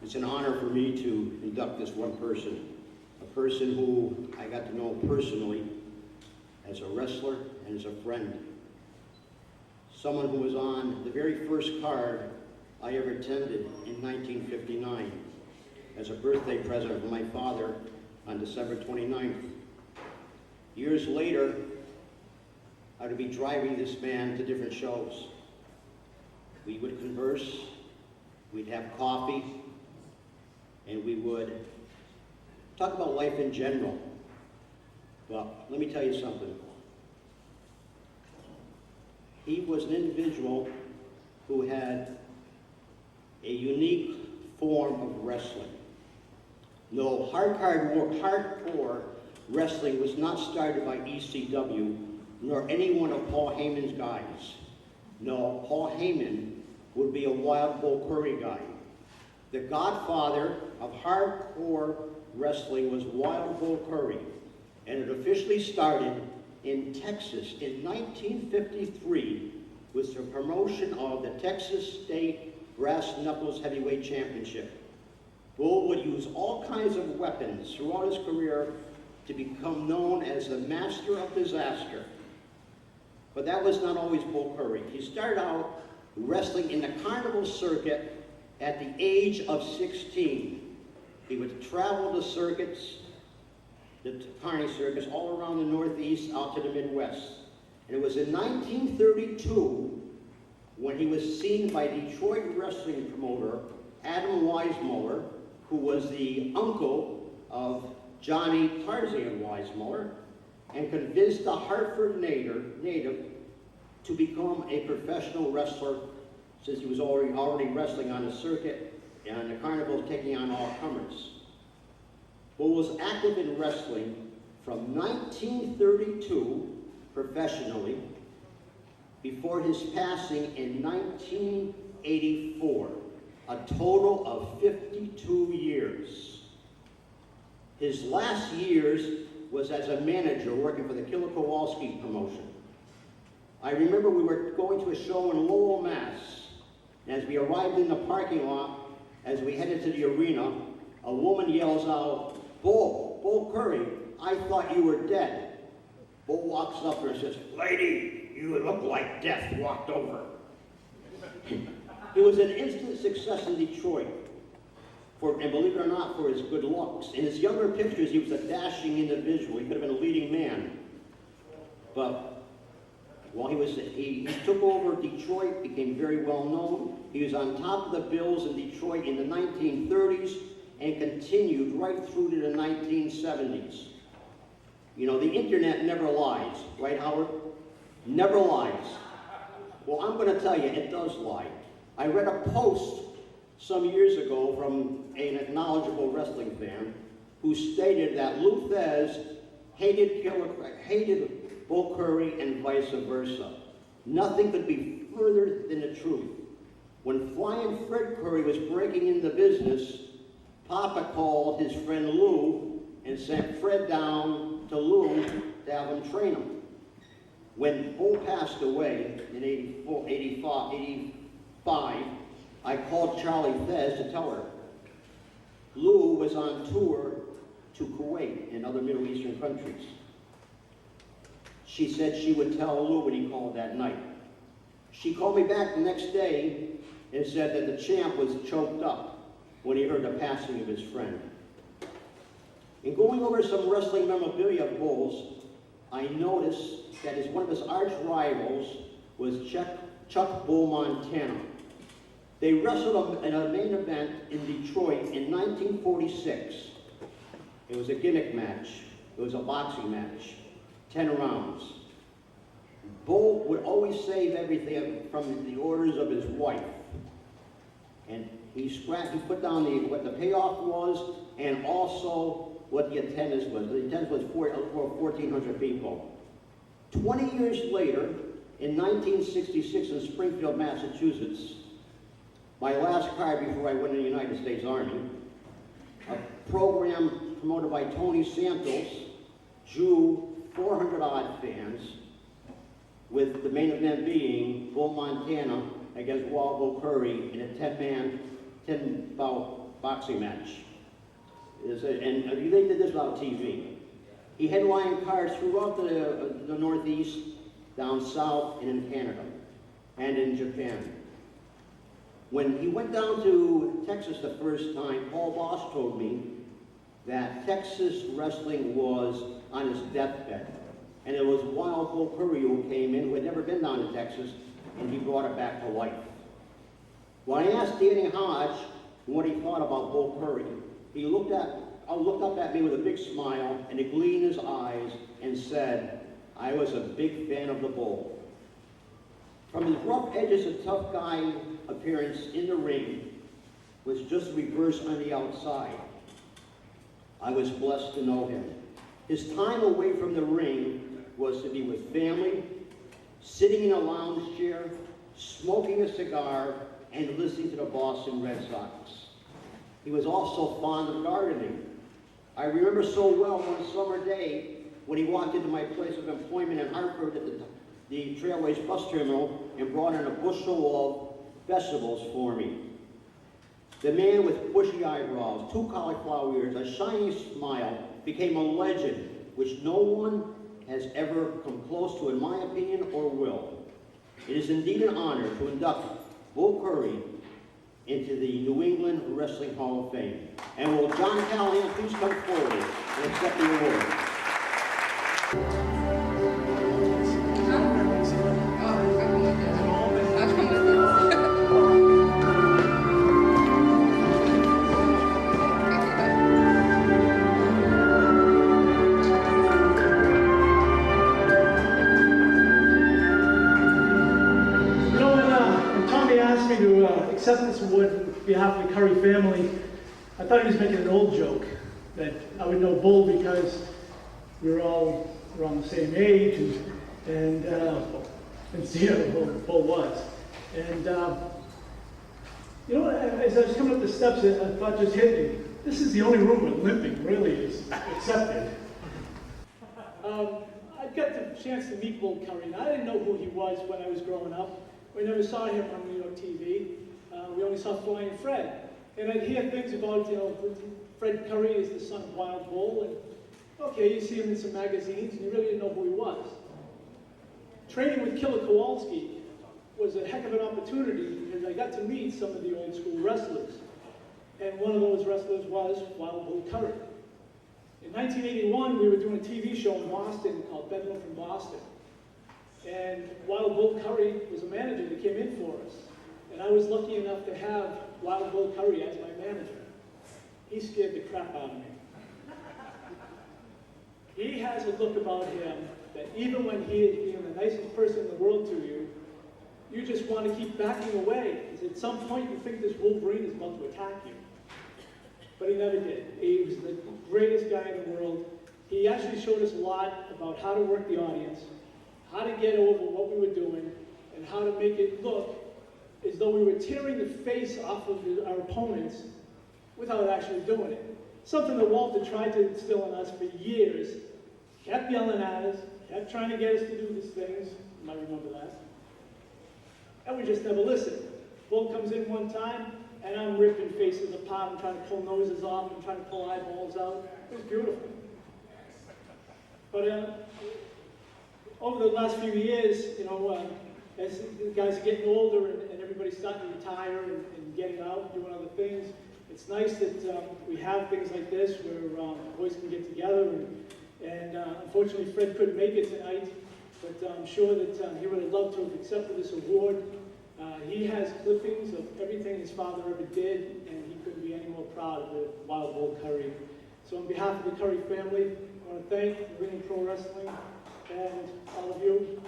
It's an honor for me to induct this one person, a person who I got to know personally as a wrestler and as a friend. Someone who was on the very first card I ever attended in 1959 as a birthday present for my father on December 29th. Years later, I would be driving this man to different shows. We would converse, we'd have coffee, and we would talk about life in general. Well, let me tell you something. He was an individual who had a unique form of wrestling. No, hardcore wrestling was not started by ECW, nor any one of Paul Heyman's guys. No, Paul Heyman would be a Wild Bull Curry guy. The godfather of hardcore wrestling was Wild Bull Curry, and it officially started in Texas in 1953 with the promotion of the Texas State Brass Knuckles Heavyweight Championship. Bull would use all kinds of weapons throughout his career to become known as the Master of Disaster. But that was not always Bull Curry. He started out wrestling in the carnival circuit at the age of 16. He would travel the circuits, the carny circus, all around the Northeast out to the Midwest. And it was in 1932 when he was seen by Detroit wrestling promoter Adam Weissmuller, who was the uncle of Johnny Tarzan Weissmuller, and convinced the Hartford native to become a professional wrestler, since he was already wrestling on the circuit and the carnival taking on all comers. Bull was active in wrestling from 1932 professionally before his passing in 1984, a total of 52 years. His last years was as a manager working for the Killer Kowalski promotion. I remember we were going to a show in Lowell, Mass. And as we arrived in the parking lot, as we headed to the arena, a woman yells out, Bull Curry, I thought you were dead." Bull walks up to her and says, "Lady, you look like death walked over." He was an instant success in Detroit, and believe it or not, for his good looks. In his younger pictures, he was a dashing individual. He could have been a leading man. But while he took over Detroit, became very well known. He was on top of the bills in Detroit in the 1930s and continued right through to the 1970s. You know, the internet never lies, right, Howard? Never lies. Well, I'm going to tell you, it does lie. I read a post some years ago from a knowledgeable wrestling fan who stated that Lou Thez hated Bull Curry and vice versa. Nothing could be further than the truth. When Flying Fred Curry was breaking into business, Papa called his friend Lou and sent Fred down to Lou to have him train him. When Bull passed away in 85, I called Charlie Thez to tell her. Lou was on tour to Kuwait and other Middle Eastern countries. She said she would tell Lou when he called that night. She called me back the next day and said that the champ was choked up when he heard the passing of his friend. In going over some wrestling memorabilia of Bull's, I noticed that one of his arch rivals was Chuck Bull Montana. They wrestled in a main event in Detroit in 1946. It was a gimmick match. It was a boxing match, 10 rounds. Bull would always save everything from the orders of his wife. And he put down what the payoff was and also what the attendance was. The attendance was for 1,400 people. 20 years later, in 1966 in Springfield, Massachusetts, my last card before I went in the United States Army, a program promoted by Tony Santos drew 400-odd fans, with the main event being Bull Montana against Wild Bull Curry in a 10-man, about boxing match. And they did this without TV. He headlined cards throughout the Northeast, down south, and in Canada, and in Japan. When he went down to Texas the first time, Paul Boss told me that Texas wrestling was on his deathbed. And it was Wild Bull Curry who came in, who had never been down to Texas, and he brought it back to life. When I asked Danny Hodge what he thought about Bull Curry, he looked up at me with a big smile and a gleam in his eyes and said, "I was a big fan of the Bull." From his rough edges and tough guy appearance in the ring was just reverse on the outside. I was blessed to know him. His time away from the ring was to be with family, sitting in a lounge chair, smoking a cigar, and listening to the Boston Red Sox. He was also fond of gardening. I remember so well one summer day when he walked into my place of employment in Hartford at the Trailways bus terminal and brought in a bushel of vegetables for me. The man with bushy eyebrows, 2 cauliflower ears, a shiny smile, became a legend which no one has ever come close to, in my opinion, or will. It is indeed an honor to induct Bull Curry into the New England Wrestling Hall of Fame. And will John Callahan please come forward and accept the award? Accept this award on behalf of the Curry family. I thought he was making an old joke that I would know Bull because we were all around the same age, and see how Bull was. And you know, as I was coming up the steps, I thought just hit me. This is the only room where limping really is accepted. I got the chance to meet Bull Curry. I didn't know who he was when I was growing up. We never saw him on New York TV. We only saw Flying Fred. And I'd hear things about, Fred Curry is the son of Wild Bull. And okay, you see him in some magazines, and you really didn't know who he was. Training with Killer Kowalski was a heck of an opportunity because I got to meet some of the old school wrestlers. And one of those wrestlers was Wild Bull Curry. In 1981, we were doing a TV show in Boston called Bedlam from Boston. And Wild Bull Curry was a manager that came in for us. And I was lucky enough to have Wild Bull Curry as my manager. He scared the crap out of me. He has a look about him that even when he is being the nicest person in the world to you, you just want to keep backing away. Because at some point you think this Wolverine is about to attack you. But he never did. He was the greatest guy in the world. He actually showed us a lot about how to work the audience, how to get over what we were doing, and how to make it look as though we were tearing the face off of our opponents without actually doing it. Something that Walter tried to instill in us for years. Kept yelling at us, kept trying to get us to do these things. You might remember that. And we just never listened. Bull comes in one time, and I'm ripping faces apart and trying to pull noses off and trying to pull eyeballs out. It was beautiful. But over the last few years, as the guys are getting older and everybody's starting to retire and getting out and doing other things, it's nice that we have things like this where boys can get together. And unfortunately, Fred couldn't make it tonight, but I'm sure that he would have loved to have accepted this award. He has clippings of everything his father ever did, and he couldn't be any more proud of the Wild Bull Curry. So on behalf of the Curry family, I want to thank New England Pro Wrestling and all of you